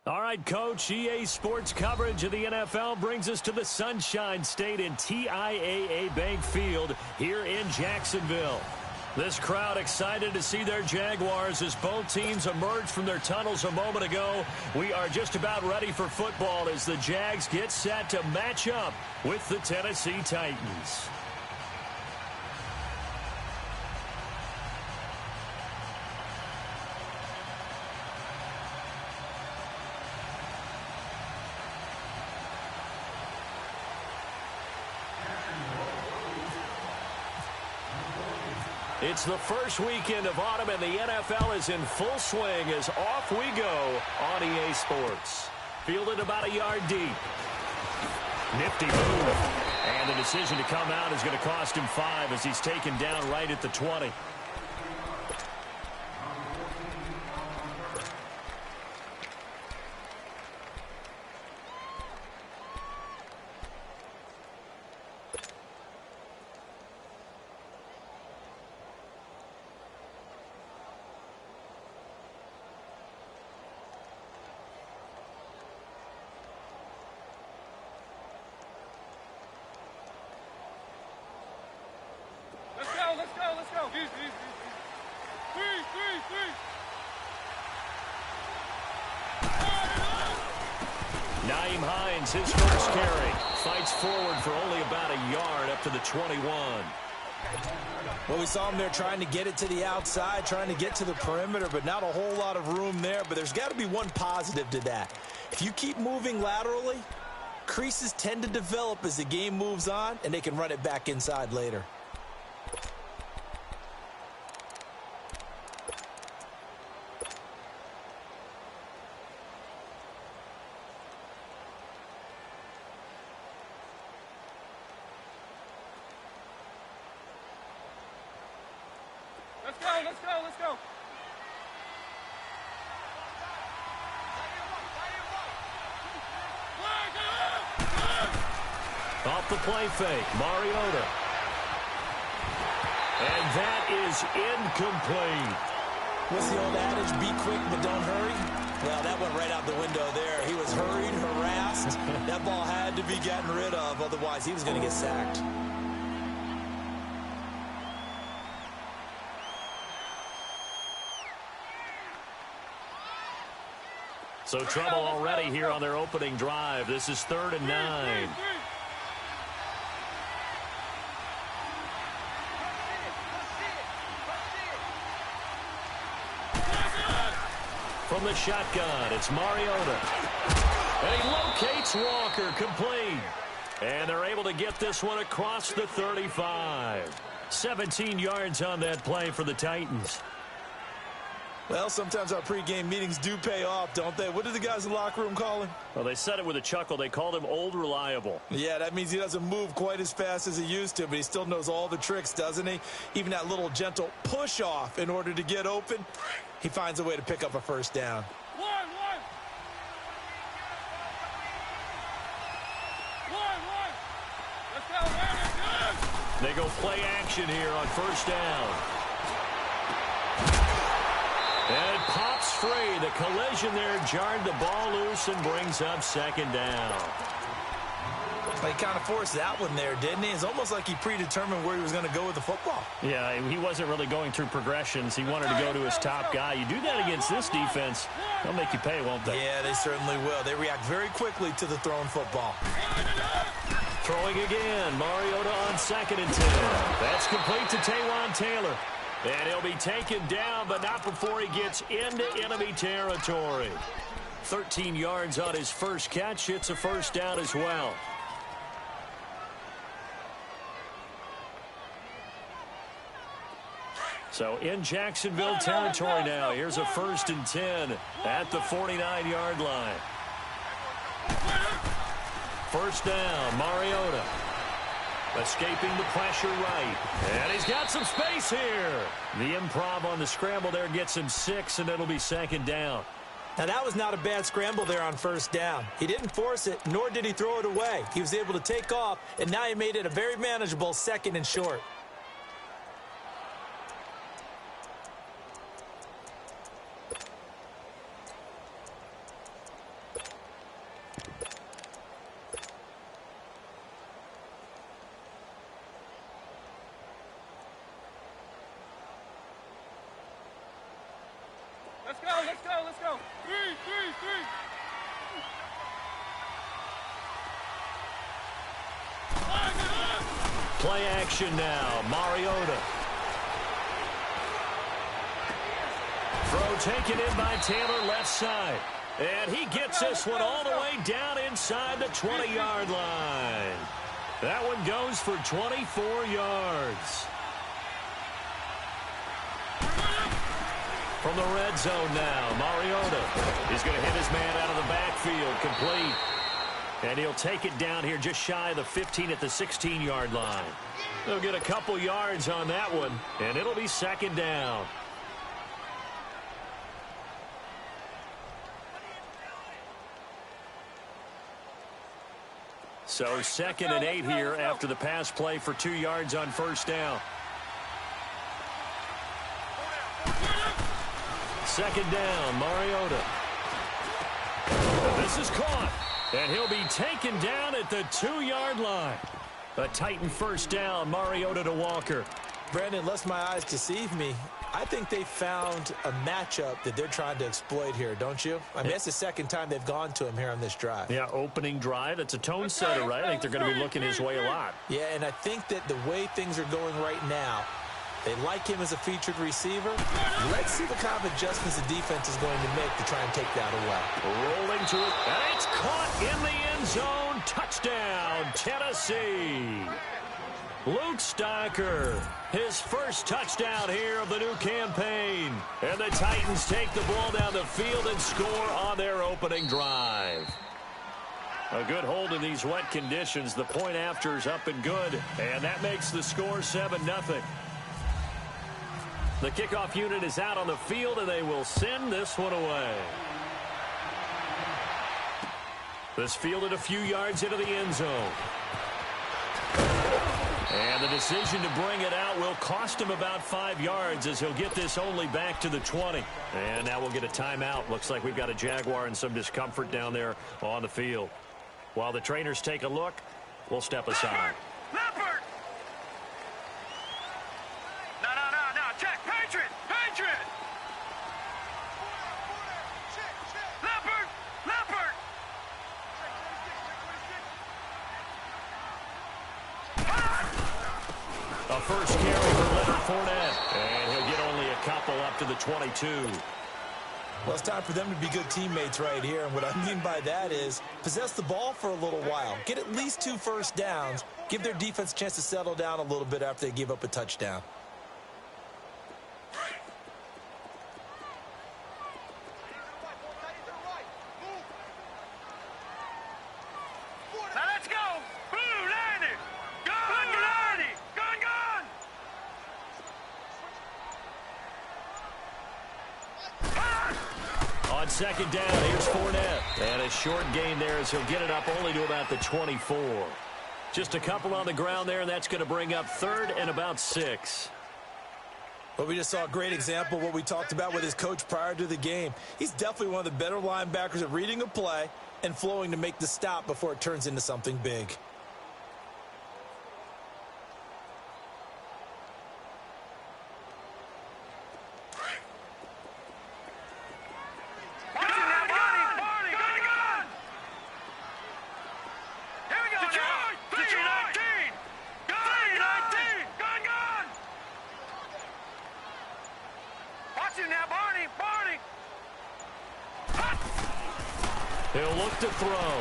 All right, Coach, EA Sports coverage of the NFL brings us to the Sunshine State in TIAA Bank Field here in Jacksonville. This crowd excited to see their Jaguars as both teams emerged from their tunnels a moment ago. We are just about ready for football as the Jags get set to match up with the Tennessee Titans. It's the first weekend of autumn, and the NFL is in full swing as off we go on EA Sports. Fielded about a yard deep. Nifty move. And the decision to come out is going to cost him 5 as he's taken down right at the 20. Let's go. Three. Nyheim Hines, his first carry, fights forward for only about a yard up to the 21. Well, we saw him there trying to get it to the outside, trying to get to the perimeter, but not a whole lot of room there. But there's got to be one positive to that. If you keep moving laterally, creases tend to develop as the game moves on, and they can run it back inside later. Let's go. Off the play fake, Mariota. And that is incomplete. What's the old adage, be quick but don't hurry? Well, that went right out the window there. He was hurried, harassed. That ball had to be gotten rid of, otherwise he was going to get sacked. So trouble already here on their opening drive. This is 3rd and 9. From the shotgun, it's Mariota. And he locates Walker, complete. And they're able to get this one across the 35. 17 yards on that play for the Titans. Well, sometimes our pregame meetings do pay off, don't they? What did the guys in the locker room call him? Well, they said it with a chuckle. They called him Old Reliable. Yeah, that means he doesn't move quite as fast as he used to, but he still knows all the tricks, doesn't he? Even that little gentle push-off in order to get open, he finds a way to pick up a first down. One. Let's go. They go play action here on first down. And it pops free. The collision there jarred the ball loose and brings up 2nd down. He kind of forced that one there, didn't he? It's almost like he predetermined where he was going to go with the football. Yeah, he wasn't really going through progressions. He wanted to go to his top guy. You do that against this defense, they'll make you pay, won't they? Yeah, they certainly will. They react very quickly to the thrown football. Throwing again. Mariota on 2nd and 10. That's complete to Taywan Taylor. And he'll be taken down, but not before he gets into enemy territory. 13 yards on his first catch. It's a first down as well. So in Jacksonville territory now. Here's a 1st and 10 at the 49-yard line. First down, Mariota. Escaping the pressure right. And he's got some space here. The improv on the scramble there gets him 6, and it'll be 2nd down. Now, that was not a bad scramble there on first down. He didn't force it, nor did he throw it away. He was able to take off, and now he made it a very manageable 2nd and short. go, let's go, let's go. Three. Play action now. Mariota. Throw taken in by Taylor left side. And he gets this one all the way down inside the 20-yard line. That one goes for 24 yards. From the red zone now, Mariota is going to hit his man out of the backfield, complete. And he'll take it down here just shy of the 15 at the 16-yard line. They'll get a couple yards on that one, and it'll be second down. So 2nd and 8 here after the pass play for 2 yards on first down. 2nd down, Mariota. This is caught, and he'll be taken down at the 2-yard line. A Titan first down, Mariota to Walker. Brandon, lest my eyes deceive me, I think they found a matchup that they're trying to exploit here, don't you? I mean, that's the second time they've gone to him here on this drive. Yeah, opening drive. It's a tone setter, right? I think they're going to be looking his way a lot. Yeah, and I think that the way things are going right now, they like him as a featured receiver. Let's see what kind of adjustments the defense is going to make to try and take that away. Rolling to it, and it's caught in the end zone. Touchdown, Tennessee. Luke Stocker, his first touchdown here of the new campaign. And the Titans take the ball down the field and score on their opening drive. A good hold in these wet conditions. The point after is up and good, and that makes the score 7-0. The kickoff unit is out on the field, and they will send this one away. This fielded a few yards into the end zone. And the decision to bring it out will cost him about 5 yards as he'll get this only back to the 20. And now we'll get a timeout. Looks like we've got a Jaguar and some discomfort down there on the field. While the trainers take a look, we'll step aside. Leopard! No, check, Patriot! Leopard! A first carry for Leonard Fournette. And he'll get only a couple up to the 22. Well, it's time for them to be good teammates right here. And what I mean by that is possess the ball for a little while. Get at least 2 first downs. Give their defense a chance to settle down a little bit after they give up a touchdown. Now let's go! Blue, Lanny! Gone! On second down, here's Fournette. And a short gain there as he'll get it up only to about the 24. Just a couple on the ground there, and that's going to bring up 3rd and about 6. But we just saw a great example of what we talked about with his coach prior to the game. He's definitely one of the better linebackers at reading a play and flowing to make the stop before it turns into something big. He'll look to throw.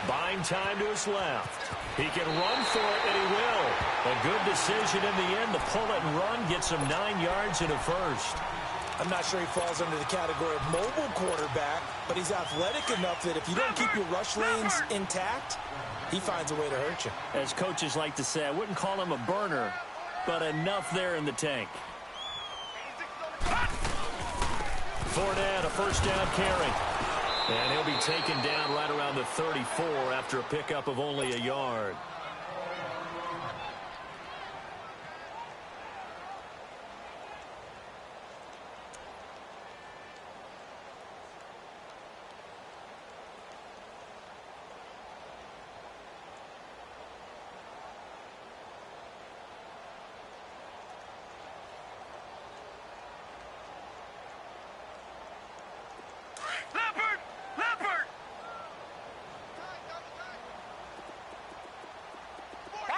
Buying time to his left. He can run for it, and he will. A good decision in the end to pull it and run, gets him 9 yards in a first. I'm not sure he falls under the category of mobile quarterback, but he's athletic enough that if you don't keep your rush lanes intact, he finds a way to hurt you. As coaches like to say, I wouldn't call him a burner, but enough there in the tank. Fournette, a first down carry. And he'll be taken down right around the 34 after a pickup of only a yard.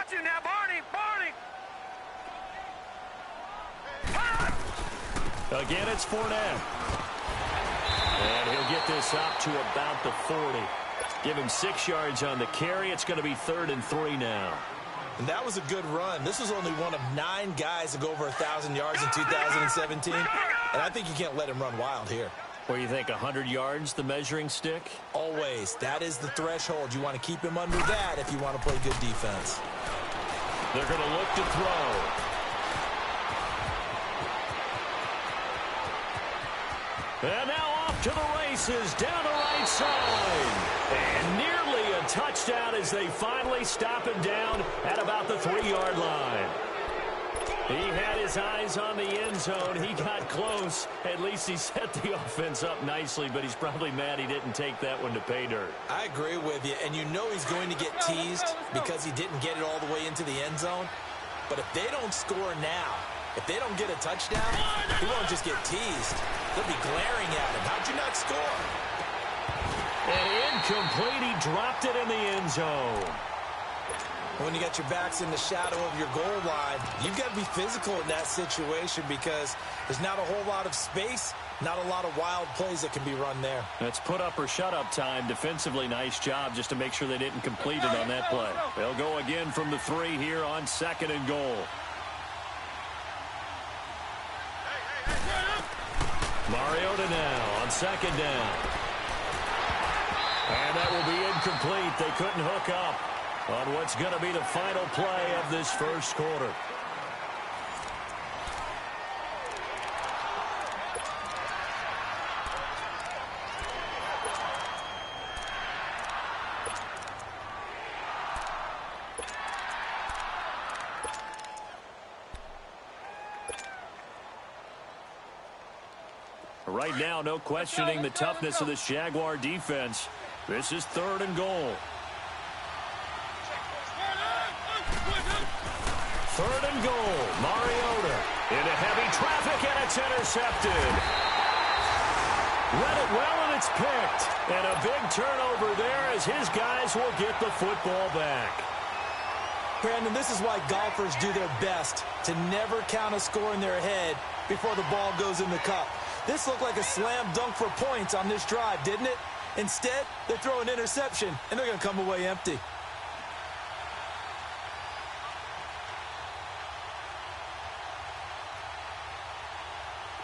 Watch you now, Barney. Again, it's Fournette. And he'll get this up to about the 40. Give him 6 yards on the carry. It's going to be 3rd and 3 now. And that was a good run. This was only one of 9 guys to go over 1,000 yards in 2017. And I think you can't let him run wild here. What do you think, 100 yards, the measuring stick? Always. That is the threshold. You want to keep him under that if you want to play good defense. They're going to look to throw. And now off to the races down the right side. And nearly a touchdown as they finally stop him down at about the 3-yard line. He had his eyes on the end zone. He got close. At least he set the offense up nicely, but he's probably mad he didn't take that one to pay dirt. I agree with you, and you know he's going to get teased because he didn't get it all the way into the end zone. But if they don't score now, if they don't get a touchdown, he won't just get teased. They'll be glaring at him. How'd you not score? And incomplete. He dropped it in the end zone. When you got your backs in the shadow of your goal line, you've got to be physical in that situation because there's not a whole lot of space, not a lot of wild plays that can be run there. That's put up or shut up time. Defensively, nice job just to make sure they didn't complete it on that play. They'll go again from the 3 here on 2nd and goal. Mariota now on 2nd down. And that will be incomplete. They couldn't hook up on what's going to be the final play of this first quarter. Right now, no questioning the toughness of this Jaguar defense. This is 3rd and goal. 3rd and goal. Mariota into heavy traffic, and it's intercepted. Read it well, and it's picked. And a big turnover there as his guys will get the football back. Brandon, this is why golfers do their best to never count a score in their head before the ball goes in the cup. This looked like a slam dunk for points on this drive, didn't it? Instead, they throw an interception, and they're going to come away empty.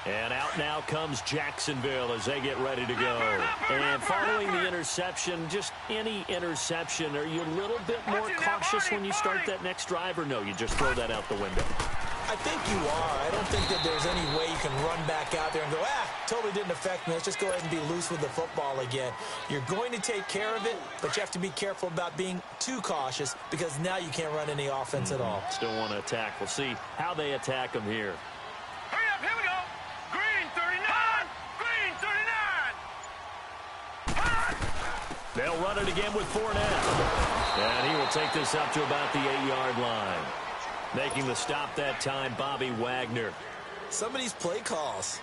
And out now comes Jacksonville as they get ready to go. And following the interception, just any interception, are you a little bit more cautious when you start that next drive, or no, you just throw that out the window? I think you are. I don't think that there's any way you can run back out there and go, totally didn't affect me. Let's just go ahead and be loose with the football again. You're going to take care of it, but you have to be careful about being too cautious because now you can't run any offense at all. Still want to attack. We'll see how they attack them here. Hurry up, here we go. Green 39. Green 39. They'll run it again with Fournette. And he will take this up to about the 8-yard line. Making the stop that time, Bobby Wagner. Some of these play calls,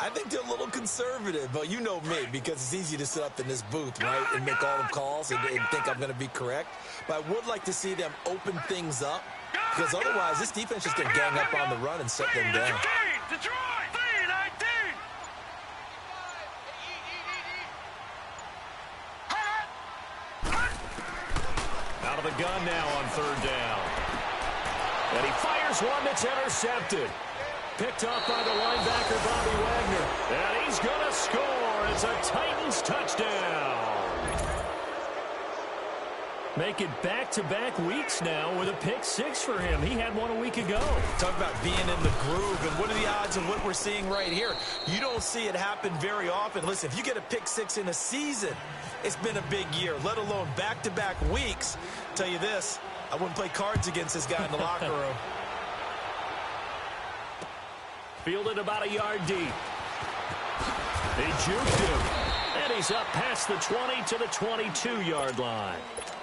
I think they're a little conservative, but you know me because it's easy to sit up in this booth, right, and make all the calls and think I'm going to be correct. But I would like to see them open things up because otherwise this defense is going to gang up on the run and set them down. Detroit, 3-19. Out of the gun now on 3rd down. And he fires one that's intercepted. Picked up by the linebacker, Bobby Wagner. And he's going to score. It's a Titans touchdown. Make it back-to-back weeks now with a pick 6 for him. He had one a week ago. Talk about being in the groove, and what are the odds of what we're seeing right here? You don't see it happen very often. Listen, if you get a pick 6 in a season, it's been a big year, let alone back-to-back weeks. I'll tell you this, I wouldn't play cards against this guy in the locker room. Fielded about a yard deep. They juked him. And he's up past the 20 to the 22-yard line.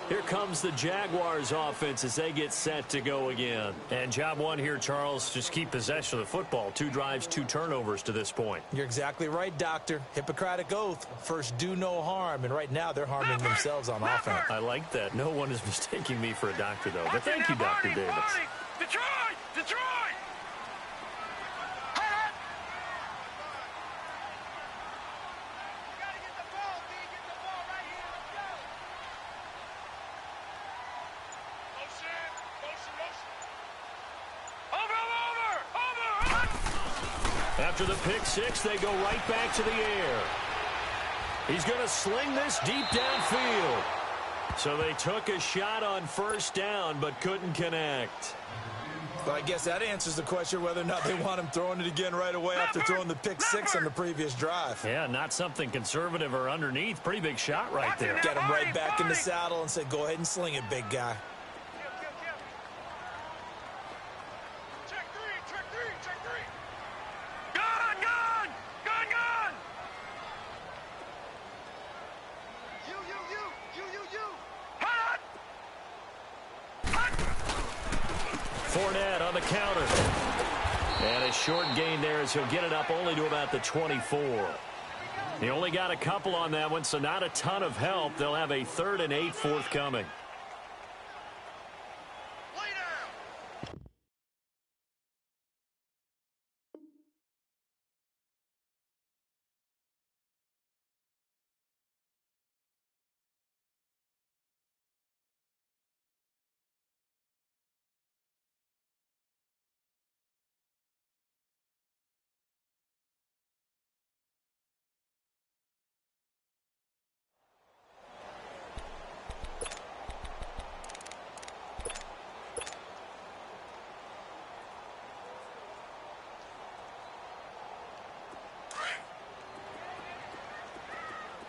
Here comes the Jaguars offense as they get set to go again. And job one here, Charles, just keep possession of the football. 2 drives, 2 turnovers to this point. You're exactly right, Doctor. Hippocratic oath. First, do no harm. And right now, they're harming themselves on offense. I like that. No one is mistaking me for a doctor, though. But thank you, Dr. Davis. Detroit! Detroit! After the pick six, they go right back to the air. He's going to sling this deep downfield. So they took a shot on first down, but couldn't connect. But I guess that answers the question whether or not they want him throwing it again right away after throwing the pick six on the previous drive. Yeah, not something conservative or underneath. Pretty big shot right there. Get him right back in the saddle and say, go ahead and sling it, big guy. Fournette on the counter. And a short gain there as he'll get it up only to about the 24. He only got a couple on that one, so not a ton of help. They'll have a 3rd and 8 forthcoming.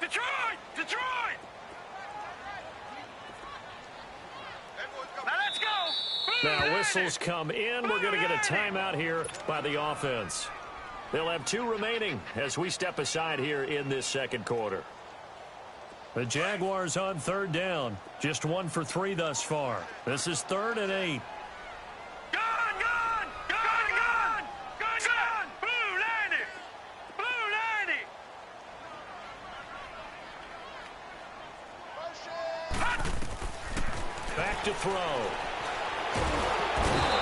Detroit! Detroit! Now let's go! Now whistles come in. We're going to get a timeout here by the offense. They'll have 2 remaining as we step aside here in this second quarter. The Jaguars on 3rd down. Just 1 for 3 thus far. This is 3rd and 8. Back to throw.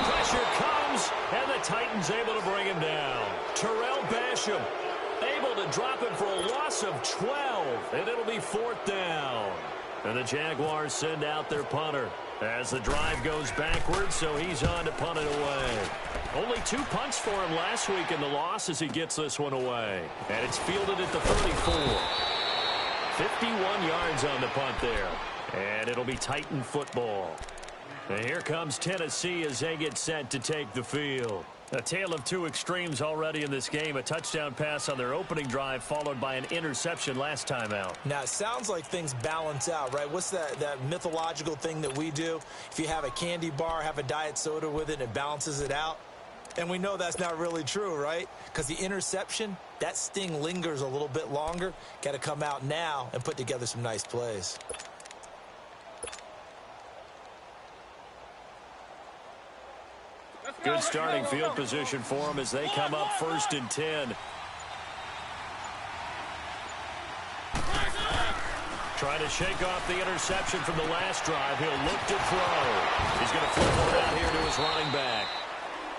Pressure comes, and the Titans able to bring him down. Terrell Basham able to drop him for a loss of 12, and it'll be 4th down. And the Jaguars send out their punter as the drive goes backwards, so he's on to punt it away. Only 2 punts for him last week in the loss as he gets this one away. And it's fielded at the 34. 51 yards on the punt there. And it'll be Titan football. And here comes Tennessee as they get set to take the field. A tale of 2 extremes already in this game. A touchdown pass on their opening drive followed by an interception last time out. Now, it sounds like things balance out, right? What's that mythological thing that we do? If you have a candy bar, have a diet soda with it, it balances it out. And we know that's not really true, right? Because the interception, that sting lingers a little bit longer. Got to come out now and put together some nice plays. Good starting field position for them as they come up 1st and 10. Trying to shake off the interception from the last drive. He'll look to throw. He's going to flip one out here to his running back.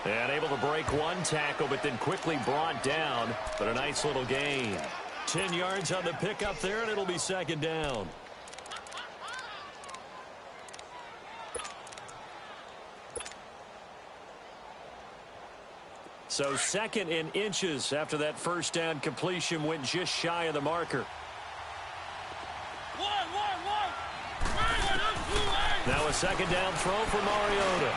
And able to break 1 tackle, but then quickly brought down. But a nice little gain. 10 yards on the pickup there, and it'll be 2nd down. So 2nd and inches after that first down completion went just shy of the marker. Now a 2nd down throw for Mariota.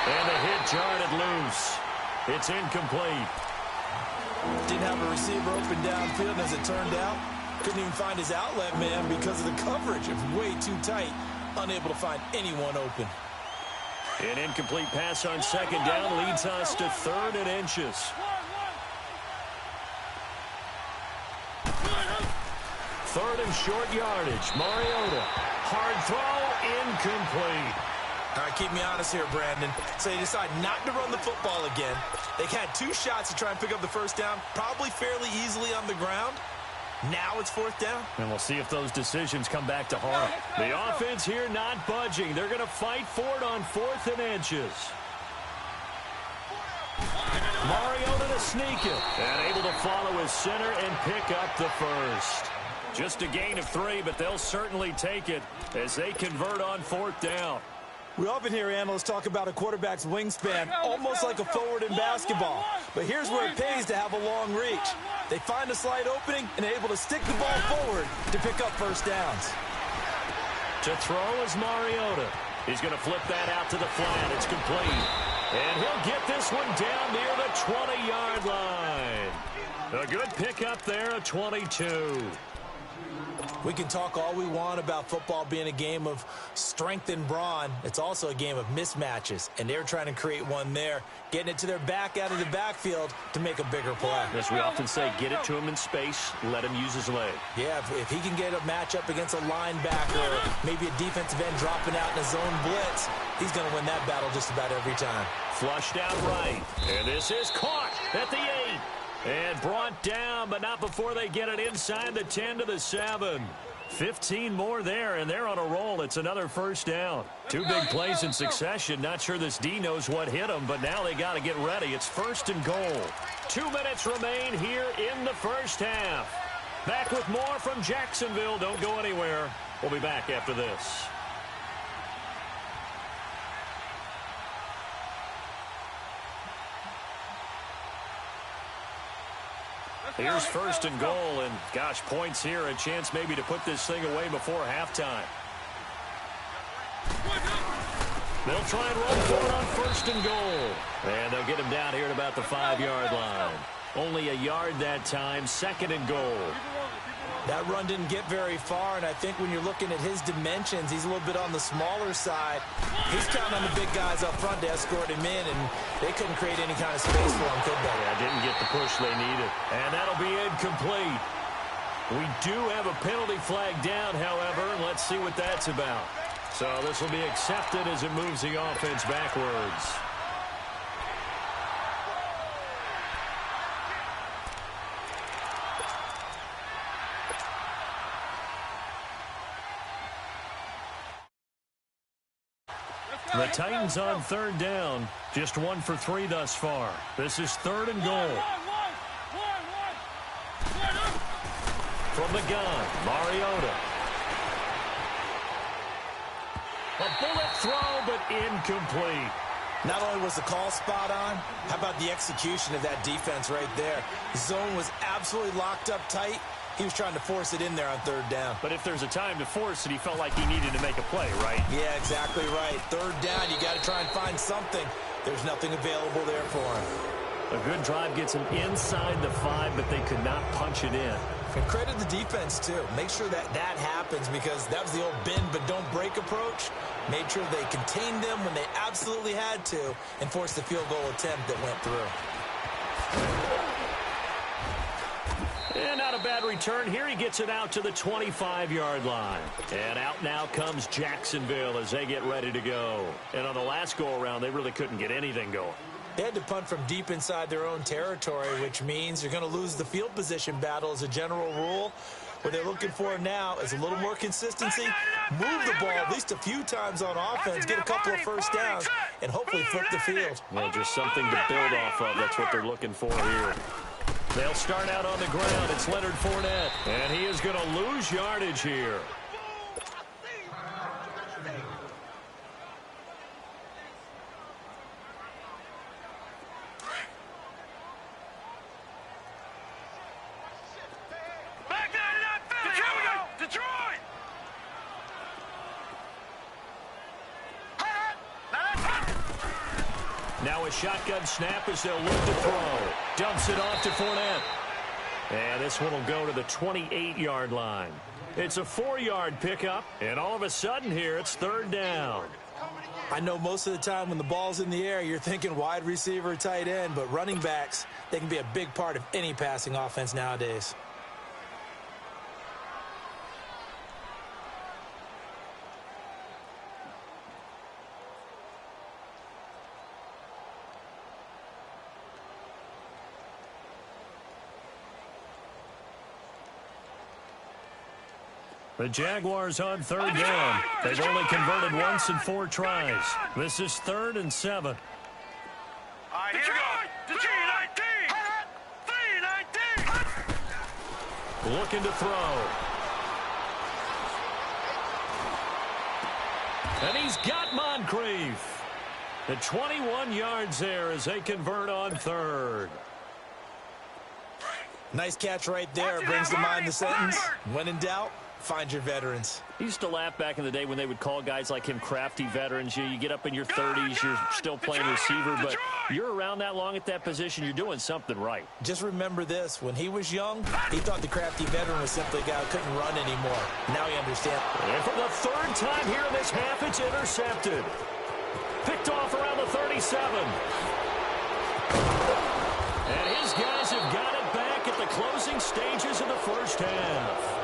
And the hit jarred it loose. It's incomplete. Didn't have a receiver open downfield, and as it turned out, couldn't even find his outlet man because of the coverage. It was way too tight. Unable to find anyone open. An incomplete pass on 2nd down leads us to 3rd and inches. third and short yardage. Mariota. Hard throw, incomplete. All right, keep me honest here, Brandon. So they decide not to run the football again. They had 2 shots to try and pick up the first down, probably fairly easily on the ground. Now it's 4th down. And we'll see if those decisions come back to haunt. The offense here not budging. They're going to fight for it on 4th and inches. Mariota to sneak it. And able to follow his center and pick up the first. Just a gain of 3, but they'll certainly take it as they convert on 4th down. We often hear analysts talk about a quarterback's wingspan, almost like a forward in basketball. But here's where it pays to have a long reach. They find a slight opening and are able to stick the ball forward to pick up first downs. To throw is Mariota. He's going to flip that out to the flat. It's complete. And he'll get this one down near the 20-yard line. A good pickup there, a 22. We can talk all we want about football being a game of strength and brawn. It's also a game of mismatches, and they're trying to create one there, getting it to their back out of the backfield to make a bigger play. As we often say, get it to him in space, let him use his leg. Yeah, if he can get a matchup against a linebacker or maybe a defensive end dropping out in a zone blitz, he's going to win that battle just about every time. Flushed out right, and this is caught at the 8. And brought down, but not before they get it inside the 10 to the 7. 15 more there, and they're on a roll. It's another first down. 2 big plays in succession. Not sure this D knows what hit them, but now they got to get ready. It's 1st and goal. 2 minutes remain here in the first half. Back with more from Jacksonville. Don't go anywhere. We'll be back after this. Here's 1st and goal, and gosh, points here, a chance maybe to put this thing away before halftime. They'll try and roll for it on 1st and goal. And they'll get him down here at about the 5-yard line. Only a yard that time, 2nd and goal. That run didn't get very far, and I think when you're looking at his dimensions, he's a little bit on the smaller side. He's counting on the big guys up front to escort him in, and they couldn't create any kind of space for him, could they? Yeah, didn't get the push they needed. And that'll be incomplete. We do have a penalty flag down, however, and let's see what that's about. So this will be accepted as it moves the offense backwards. The Titans on 3rd down. Just 1 for 3 thus far. This is 3rd and goal. From the gun, Mariota. A bullet throw, but incomplete. Not only was the call spot on, how about the execution of that defense right there? The zone was absolutely locked up tight. He was trying to force it in there on 3rd down. But if there's a time to force it, he felt like he needed to make a play, right? Yeah, exactly right. 3rd down, you got to try and find something. There's nothing available there for him. A good drive gets him inside the 5, but they could not punch it in. And credit the defense, too. Make sure that happens, because that was the old bend but don't break approach. Made sure they contained them when they absolutely had to and forced the field goal attempt that went through. And not a bad return here. He gets it out to the 25-yard line. And out now comes Jacksonville as they get ready to go. And on the last go-around, they really couldn't get anything going. They had to punt from deep inside their own territory, which means you're going to lose the field position battle as a general rule. What they're looking for now is a little more consistency, move the ball at least a few times on offense, get a couple of first downs, and hopefully flip the field. Well, just something to build off of. That's what they're looking for here. They'll start out on the ground. It's Leonard Fournette, and he is going to lose yardage here. Now a shotgun snap as they'll look to throw. Dumps it off to Fournette. And this one will go to the 28-yard line. It's a 4-yard pickup, and all of a sudden here it's 3rd down. I know most of the time when the ball's in the air, you're thinking wide receiver, tight end, but running backs, they can be a big part of any passing offense nowadays. The Jaguars on third down. They've only converted once in 4 tries. This is 3rd and 7. All right, here we go. The 3-19. Looking to throw. And he's got Moncrief. The 21 yards there as they convert on 3rd. Nice catch right there. Brings to mind the sentence, when in doubt, find your veterans. I used to laugh back in the day when they would call guys like him crafty veterans. You get up in your 30s, you're still playing receiver, but you're around that long at that position, you're doing something right. Just remember this. When he was young, he thought the crafty veteran was simply a guy who couldn't run anymore. Now he understands. And for the 3rd time here in this half, it's intercepted. Picked off around the 37. And his guys have got it back at the closing stages of the first half.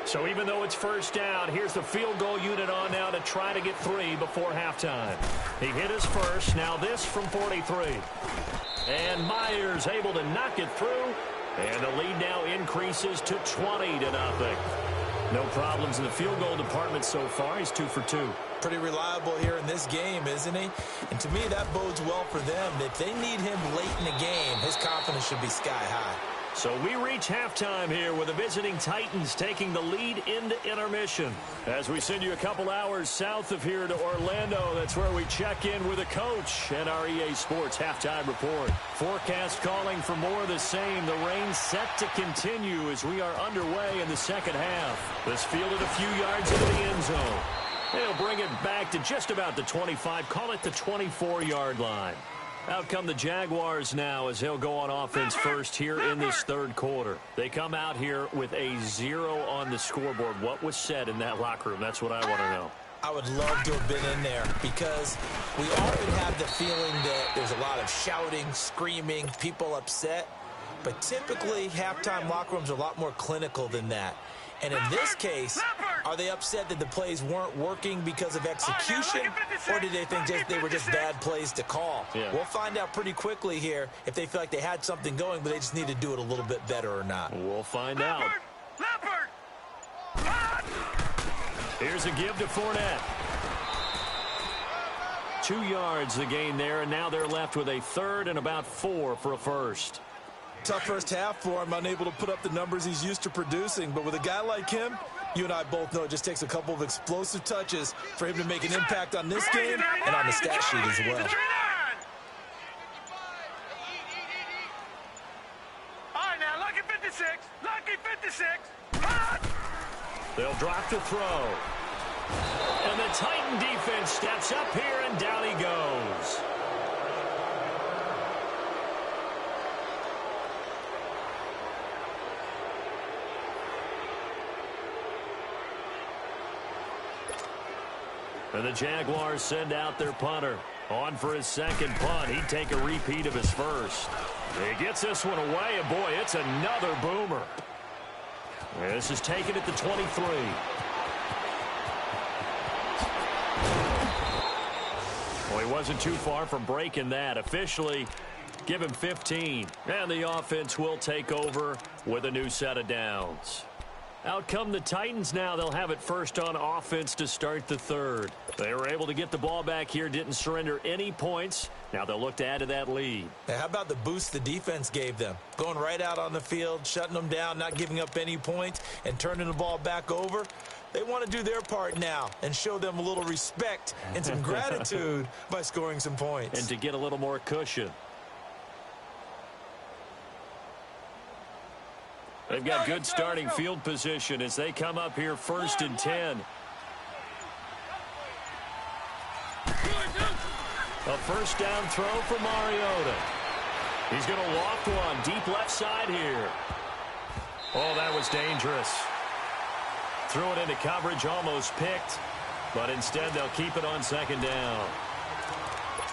So even though it's first down, here's the field goal unit on now to try to get 3 before halftime. He hit his first. Now this from 43. And Myers able to knock it through. And the lead now increases to 20-0. No problems in the field goal department so far. He's 2 for 2. Pretty reliable here in this game, isn't he? And to me, that bodes well for them. If they need him late in the game, his confidence should be sky high. So we reach halftime here with the visiting Titans taking the lead into intermission. As we send you a couple hours south of here to Orlando, that's where we check in with the coach and our EA Sports halftime report. Forecast calling for more of the same. The rain set to continue as we are underway in the second half. This fielded a few yards into the end zone. They'll bring it back to just about the 25, call it the 24-yard line. Out come the Jaguars now as they'll go on offense first here in this 3rd quarter. They come out here with a 0 on the scoreboard. What was said in that locker room? That's what I want to know. I would love to have been in there because we often have the feeling that there's a lot of shouting, screaming, people upset. But typically, halftime locker rooms are a lot more clinical than that. And in this case, are they upset that the plays weren't working because of execution, or did they think they were just bad plays to call? Yeah. We'll find out pretty quickly here if they feel like they had something going, but they just need to do it a little bit better or not. We'll find out. Here's a give to Fournette. 2 yards the gain there, and now they're left with a 3rd and about 4 for a first. Tough first half for him, unable to put up the numbers he's used to producing. But with a guy like him, you and I both know it just takes a couple of explosive touches for him to make an impact on this game and on the stat sheet as well. All right, now, lucky 56. Lucky 56. They'll drop the throw. And the Titan defense steps up here, and down he goes. And the Jaguars send out their punter. On for his 2nd punt. He'd take a repeat of his first. He gets this one away, and boy, it's another boomer. This is taken at the 23. Well, he wasn't too far from breaking that. Officially, give him 15. And the offense will take over with a new set of downs. Out come the Titans now. They'll have it first on offense to start the 3rd. They were able to get the ball back here, didn't surrender any points. Now they'll look to add to that lead. Now, how about the boost the defense gave them? Going right out on the field, shutting them down, not giving up any points, and turning the ball back over. They want to do their part now and show them a little respect and some gratitude by scoring some points. And to get a little more cushion. They've got good starting field position as they come up here 1st and 10. A first down throw for Mariota. He's going to loft one deep left side here. Oh, that was dangerous. Threw it into coverage, almost picked. But instead, they'll keep it on 2nd down.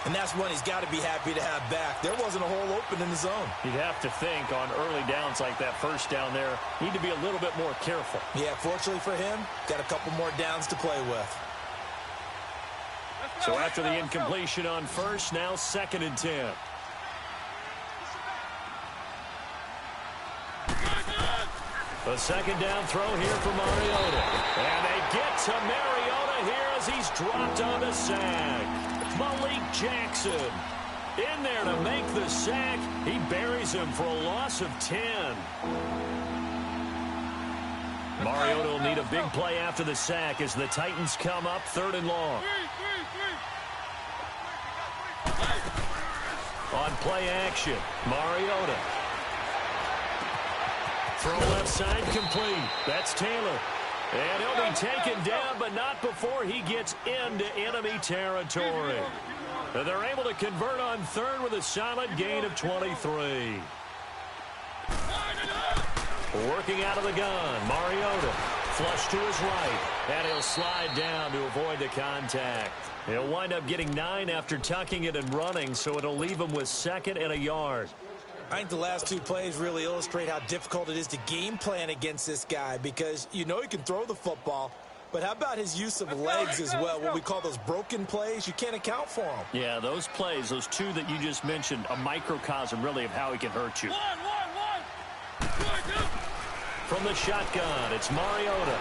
And that's one he's got to be happy to have back. There wasn't a hole open in the zone. You'd have to think on early downs like that first down there, need to be a little bit more careful. Yeah, fortunately for him, got a couple more downs to play with. So after the incompletion on first, now 2nd and 10. A second down throw here for Mariota. And they get to Mariota here as he's dropped on the sack. Malik Jackson in there to make the sack. He buries him for a loss of 10. Mariota will need a big play after the sack as the Titans come up 3rd and long. On play action, Mariota. Throw left side complete. That's Taylor. And he'll be taken down, but not before he gets into enemy territory. And they're able to convert on 3rd with a solid gain of 23. Working out of the gun, Mariota. Flush to his right. And he'll slide down to avoid the contact. He'll wind up getting 9 after tucking it and running, so it'll leave him with 2nd and a yard. I think the last 2 plays really illustrate how difficult it is to game plan against this guy because you know he can throw the football, but how about his use of legs as well? What we call those broken plays, you can't account for them. Yeah, those plays, those 2 that you just mentioned, a microcosm really of how he can hurt you. From the shotgun, it's Mariota.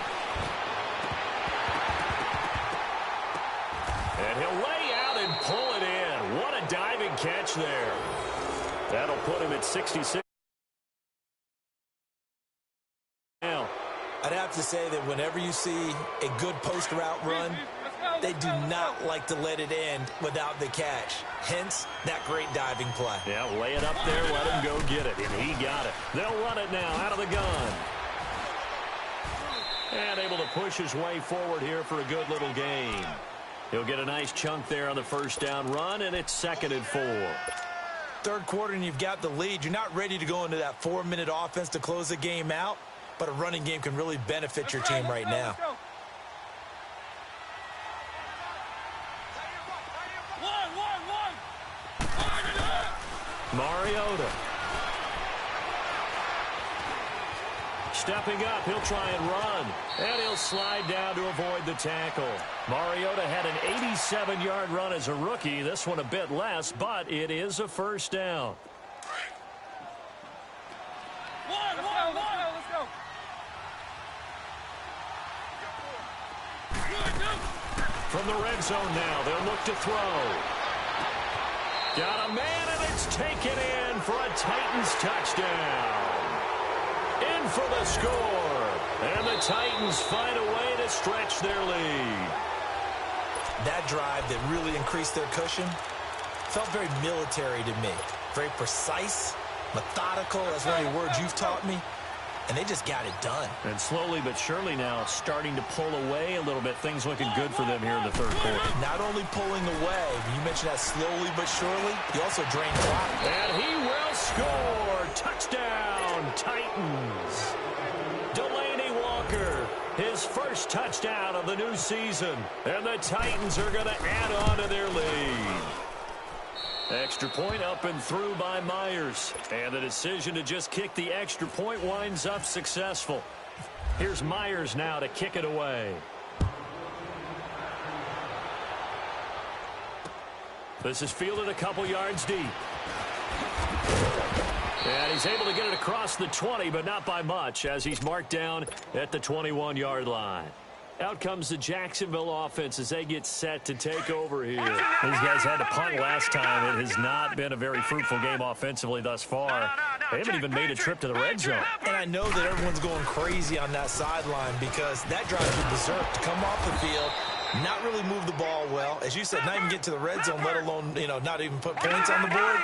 And he'll lay out and pull it in. What a diving catch there. That'll put him at 66. Now, I'd have to say that whenever you see a good post route run, they do not like to let it end without the catch. Hence, that great diving play. Yeah, lay it up there, let him go get it. And he got it. They'll run it now out of the gun. And able to push his way forward here for a good little gain. He'll get a nice chunk there on the first down run, and it's 2nd and 4. 3rd quarter and you've got the lead. You're not ready to go into that 4-minute offense to close the game out, but a running game can really benefit your team right now. Mariota. Stepping up, he'll try and run. And he'll slide down to avoid the tackle. Mariota had an 87-yard run as a rookie. This one a bit less, but it is a first down. Let's go. From the red zone now, they'll look to throw. Got a man, and it's taken in for a Titans touchdown. In for the score. And the Titans find a way to stretch their lead. That drive that really increased their cushion felt very military to me. Very precise, methodical. That's one of the words you've taught me. And they just got it done. And slowly but surely now starting to pull away a little bit. Things looking good for them here in the 3rd quarter. Not only pulling away, you mentioned that slowly but surely, you also drained clock. And he will score. Touchdown, Titans. Delaney Walker, his first touchdown of the new season. And the Titans are going to add on to their lead. Extra point up and through by Myers. And the decision to just kick the extra point winds up successful. Here's Myers now to kick it away. This is fielded a couple yards deep. And he's able to get it across the 20, but not by much, as he's marked down at the 21-yard line. Out comes the Jacksonville offense as they get set to take over here. These guys had to punt last time. It has not been a very fruitful game offensively thus far. They haven't even made a trip to the red zone. And I know that everyone's going crazy on that sideline because that drive you berserk to come off the field, not really move the ball well. As you said, not even get to the red zone, let alone, not even put points on the board.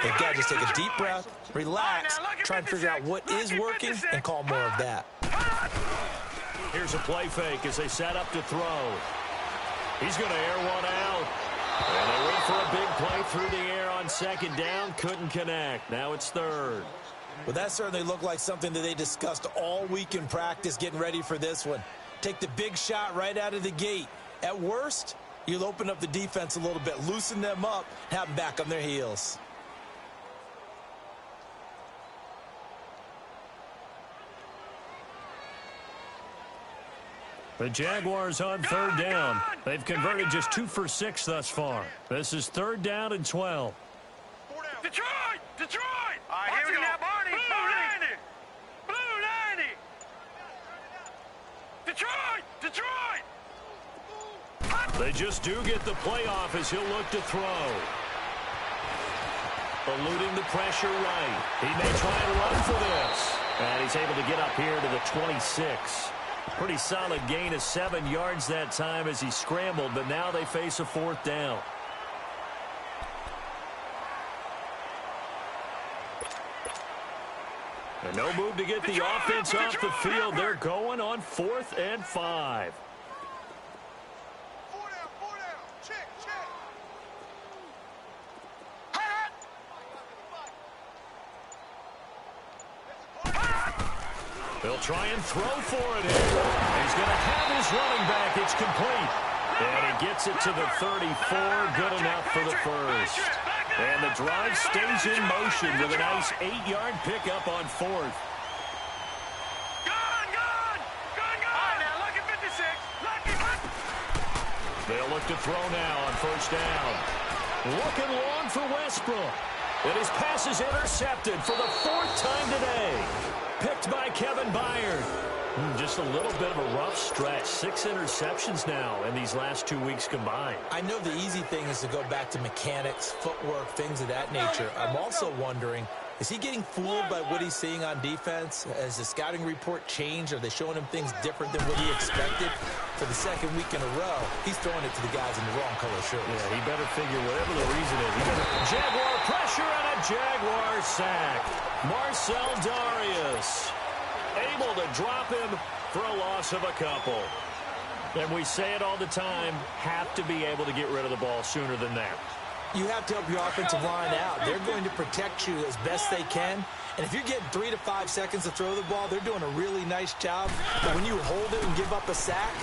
They've got to just take a deep breath, relax, try and figure out what is working, and call more of that. Here's a play fake as they set up to throw. He's going to air one out. And they went for a big play through the air on 2nd down. Couldn't connect. Now it's 3rd. Well, that certainly looked like something that they discussed all week in practice getting ready for this one. Take the big shot right out of the gate. At worst, you'll open up the defense a little bit, loosen them up, have them back on their heels. The Jaguars on 3rd down. They've converted just 2 for 6 thus far. This is 3rd down and 12. Detroit! All right, here we go. Blue 90! Blue 90! They just do get the playoff as he'll look to throw. Eluding the pressure right. He may try and run for this. And he's able to get up here to the 26. Pretty solid gain of 7 yards that time as he scrambled, but now they face a 4th down. And no move to get the offense off the field. They're going on 4th and 5. 4 down. Check. They'll try and throw for it here. He's going to have his running back. It's complete. And he gets it to the 34. Good enough for the first. And the drive stays in motion with a nice 8-yard pickup on 4th. Gone! All right, now look at 56. They'll look to throw now on 1st down. Looking long for Westbrook. And his pass is intercepted for the 4th time today. Picked by Kevin Byard. Just a little bit of a rough stretch. 6 interceptions now in these last 2 weeks combined. I know the easy thing is to go back to mechanics, footwork, things of that nature. I'm also wondering, is he getting fooled by what he's seeing on defense? Has the scouting report changed? Are they showing him things different than what he expected? For the 2nd week in a row, he's throwing it to the guys in the wrong color shirts. Yeah, he better figure whatever the reason is. He better Jaguar pressure and a Jaguar sack. Marcel Darius able to drop him for a loss of a couple. And we say it all the time, have to be able to get rid of the ball sooner than that. You have to help your offensive line out. They're going to protect you as best they can. And if you're getting 3 to 5 seconds to throw the ball, they're doing a really nice job. But when you hold it and give up a sack,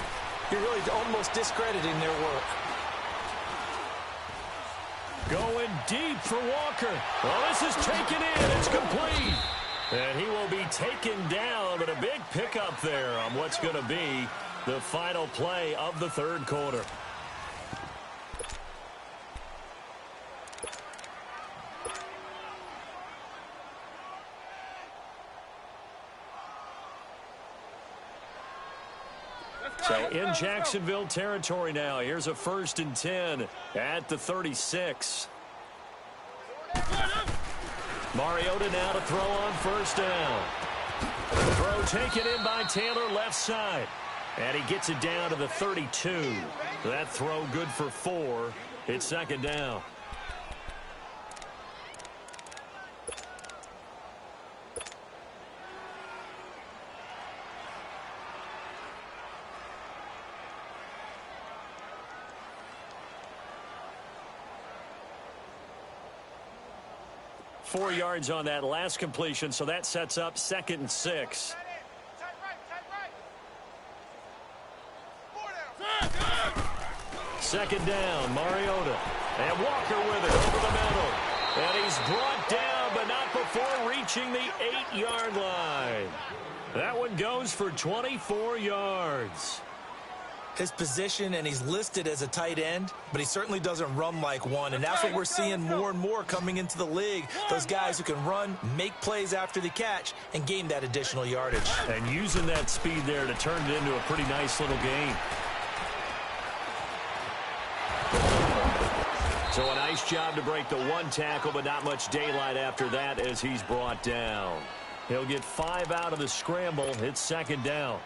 you're really almost discrediting their work. Going deep for Walker. Well, this is taken in. It's complete. And he will be taken down, but a big pickup there on what's going to be the final play of the 3rd quarter. So in Jacksonville territory now. Here's a 1st and 10 at the 36. Mariota now to throw on 1st down. Throw taken in by Taylor left side. And he gets it down to the 32. That throw good for 4. It's 2nd down. Four yards on that last completion, so that sets up 2nd and 6. Second down, Mariota. And Walker with it over the middle. And he's brought down, but not before reaching the 8-yard line. That one goes for 24 yards. His position, and he's listed as a tight end, but he certainly doesn't run like one, and that's what we're seeing more and more coming into the league. Those guys who can run, make plays after the catch, and gain that additional yardage. And using that speed there to turn it into a pretty nice little gain. So a nice job to break the 1 tackle, but not much daylight after that as he's brought down. He'll get 5 out of the scramble. It's 2nd down.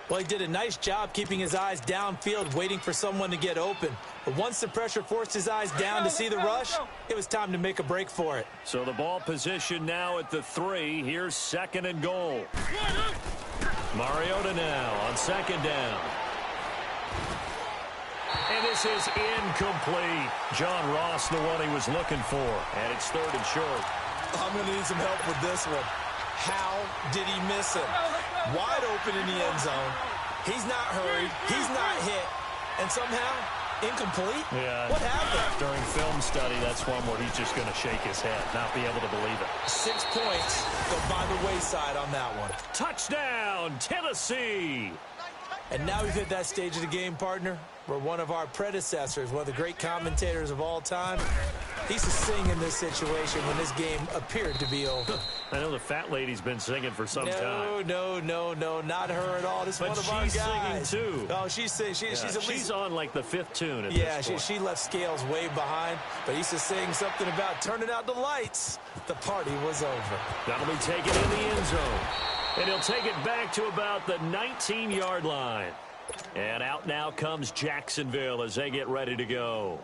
Well, he did a nice job keeping his eyes downfield, waiting for someone to get open. But once the pressure forced his eyes down to see the rush, it was time to make a break for it. So the ball position now at the 3. Here's 2nd and goal. Mariota now on 2nd down. And this is incomplete. John Ross, the one he was looking for. And it's 3rd and short. I'm going to need some help with this one. How did he miss him? Wide open in the end zone. He's not hurried. He's not hit. And somehow, incomplete? Yeah. What happened? During film study, that's one where he's just going to shake his head, not be able to believe it. 6 points go by the wayside on that one. Touchdown, Tennessee! And now we've hit that stage of the game, partner, where one of our predecessors, one of the great commentators of all time, He's to sing in this situation when this game appeared to be over. I know the fat lady's been singing for some time. No, not her at all. This is one of our guys. But she's singing, too. Oh, she's singing. She's on, like, the 5th tune at yeah, this point. she left Scales way behind, but he's just saying something about turning out the lights. The party was over. That'll be taken in the end zone. And he'll take it back to about the 19-yard line. And out now comes Jacksonville as they get ready to go.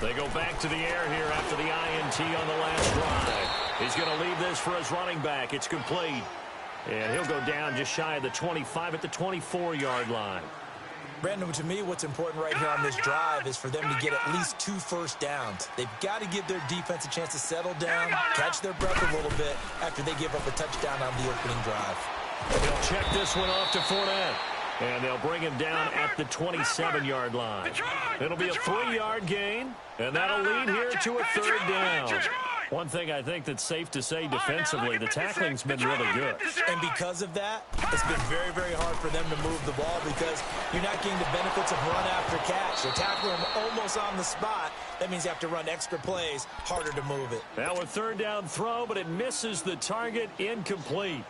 They go back to the air here after the INT on the last drive. He's going to leave this for his running back. It's complete. And he'll go down just shy of the 25 at the 24-yard line. Brandon, to me, what's important right here on this drive is for them to get at least 2 first downs. They've got to give their defense a chance to settle down, catch their breath a little bit after they give up a touchdown on the opening drive. They'll check this one off to Fournette. And they'll bring him down at the 27-yard line. It'll be a 3-yard gain, and that'll lead here to a 3rd down. One thing I think that's safe to say defensively, the tackling's been really good. And because of that, it's been very, very hard for them to move the ball because you're not getting the benefits of run after catch. You're tackling them almost on the spot. That means you have to run extra plays, harder to move it. Now a 3rd down throw, but it misses the target, incomplete.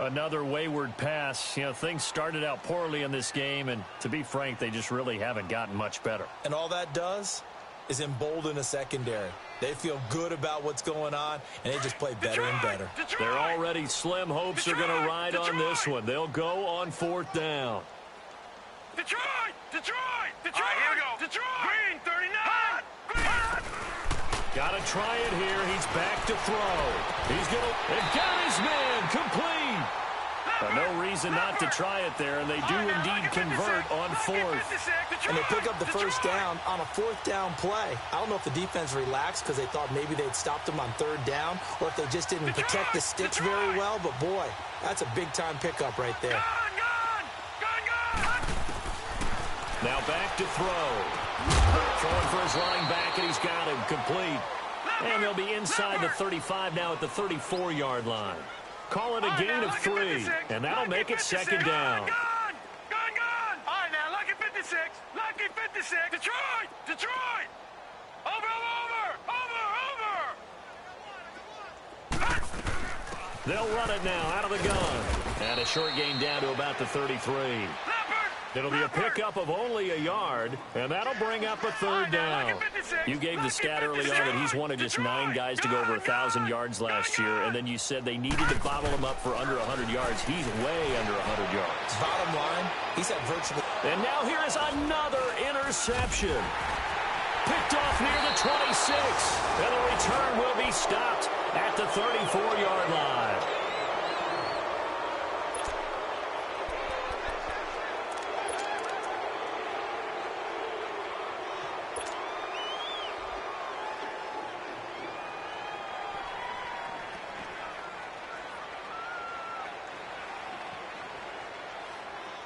Another wayward pass. You know, things started out poorly in this game, and to be frank, they just really haven't gotten much better. And all that does is embolden a secondary. They feel good about what's going on, and they just play better and better. Their already slim hopes are going to ride on this one. They'll go on 4th down. Detroit! Here we go. Detroit! Green, 39! Got to try it here. He's back to throw. They've got his man complete. No reason not to try it there, and they do indeed convert on 4th. And they pick up the first down on a 4th down play. I don't know if the defense relaxed because they thought maybe they'd stopped them on 3rd down or if they just didn't protect the sticks very well. But, boy, that's a big-time pickup right there. Now back to throw. Throwing for his running back, and he's got him complete. And they'll be inside the 35 now at the 34-yard line. Call it a gain of 3, and that'll make it 2nd down. Gone! All right, now, lucky 56. Detroit! Over! They'll run it now out of the gun. And a short gain down to about the 33. It'll be a pickup of only a yard, and that'll bring up a 3rd down. You gave the stat early on that he's one of just 9 guys to go over 1,000 yards last year, and then you said they needed to bottle him up for under 100 yards. He's way under 100 yards. Bottom line, he's had virtually... And now here is another interception. Picked off near the 26, and the return will be stopped at the 34-yard line.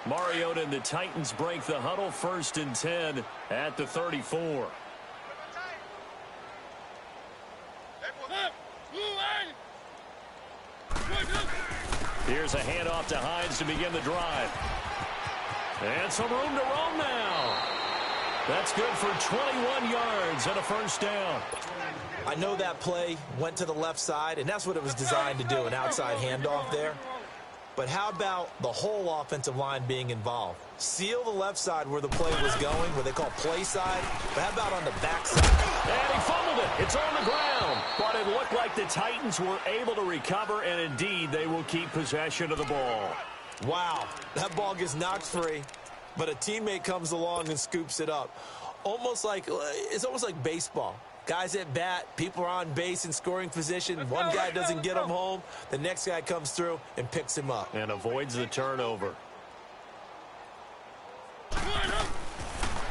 Mariota and the Titans break the huddle, 1st and 10 at the 34. Here's a handoff to Hines to begin the drive. And some room to roam now. That's good for 21 yards and a 1st down. I know that play went to the left side, and that's what it was designed to do, an outside handoff there. But how about the whole offensive line being involved? Seal the left side where the play was going, where they call play side. But how about on the back side? And he fumbled it. It's on the ground. But it looked like the Titans were able to recover, and indeed they will keep possession of the ball. Wow, that ball gets knocked free, but a teammate comes along and scoops it up. It's almost like baseball. Guys at bat, people are on base in scoring position. One guy doesn't get him home. The next guy comes through and picks him up. And avoids the turnover.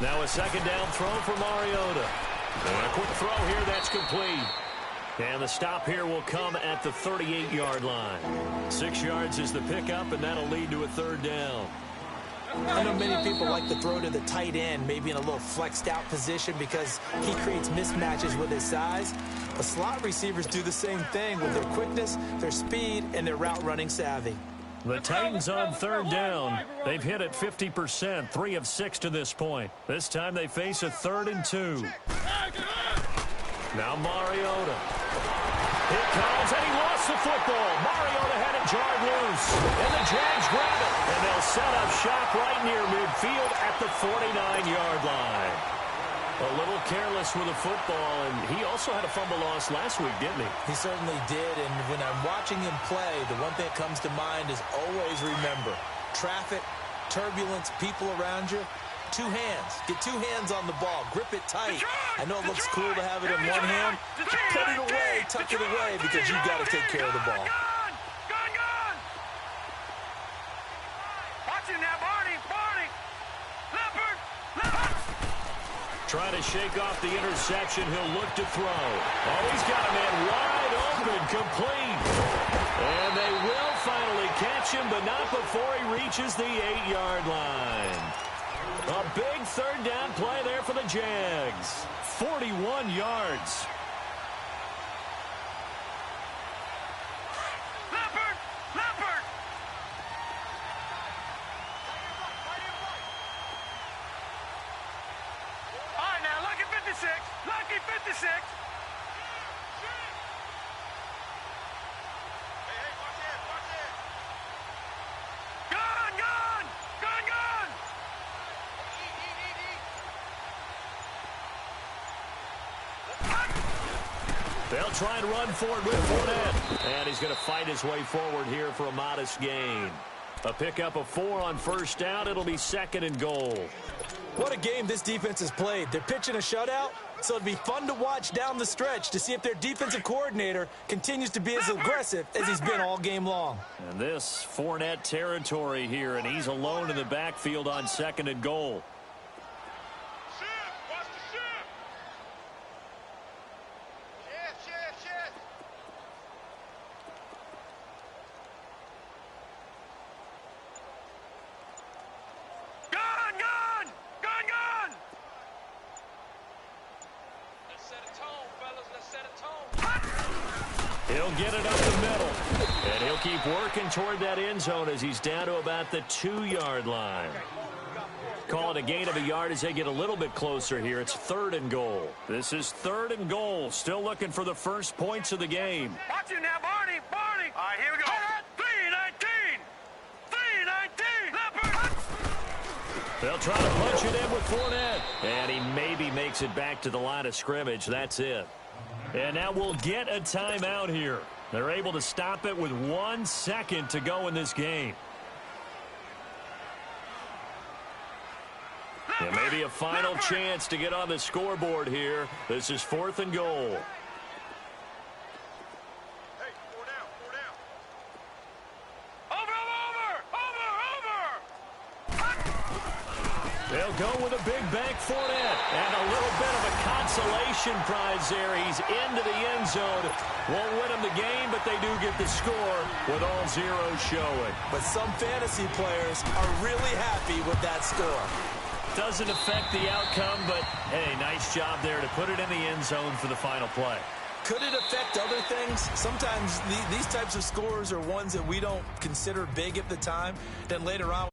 Now a 2nd down throw for Mariota. And a quick throw here, that's complete. And the stop here will come at the 38-yard line. 6 yards is the pickup, and that'll lead to a 3rd down. I know many people like to throw to the tight end, maybe in a little flexed out position because he creates mismatches with his size. But slot receivers do the same thing with their quickness, their speed, and their route running savvy. The Titans on third down. They've hit it 50%, 3 of 6 to this point. This time they face a 3rd and 2. Now Mariota. Here comes, and he lost the football. Mariota had it jarred loose, and the Jags grab it. And they'll set up shop right near midfield at the 49-yard line. A little careless with the football, and he also had a fumble loss last week, didn't he? He certainly did, and when I'm watching him play, the one thing that comes to mind is always remember, traffic, turbulence, people around you, 2 hands. Get 2 hands on the ball. Grip it tight. I know it looks cool to have it in one hand. Put it away, tuck it away, because you've got to take care of the ball. Watch him now, Barney. Leopard. Trying to shake off the interception. He'll look to throw. Oh, he's got a man wide open, complete. And they will finally catch him, but not before he reaches the 8-yard line. A big 3rd down play there for the Jags. 41 yards. Leopard. All right, now, lucky 56. Lucky 56. Gun. They'll try and run for it with Fournette. And he's going to fight his way forward here for a modest gain. A pickup of 4 on 1st down. It'll be 2nd and goal. What a game this defense has played. They're pitching a shutout, so it'd be fun to watch down the stretch to see if their defensive coordinator continues to be as aggressive as he's been all game long. And this Fournette territory here, and he's alone in the backfield on 2nd and goal. Watch the ship. Shit. Gun. Let's set a tone, fellas. Let's set a tone. He'll get it up the middle. And he'll keep working toward that end zone as he's down to about the 2-yard line. Call it a gain of a yard as they get a little bit closer here. It's 3rd and goal. This is 3rd and goal. Still looking for the first points of the game. Watch him now, Barney. All right, here we go. 3-19. Leopard. They'll try to punch it in with Fournette. And he maybe makes it back to the line of scrimmage. That's it. And now we'll get a timeout here. They're able to stop it with 1 second to go in this game. And maybe a final chance to get on the scoreboard here. This is 4th and goal. Hey, 4 down. Over. They'll go with a big bank Fournette. And a little bit of a consolation prize there. He's into the end zone. Won't win him the game, but they do get the score with all zeros showing. But some fantasy players are really happy with that score. Doesn't affect the outcome, but, hey, nice job there to put it in the end zone for the final play. Could it affect other things? Sometimes these types of scores are ones that we don't consider big at the time. Then later on,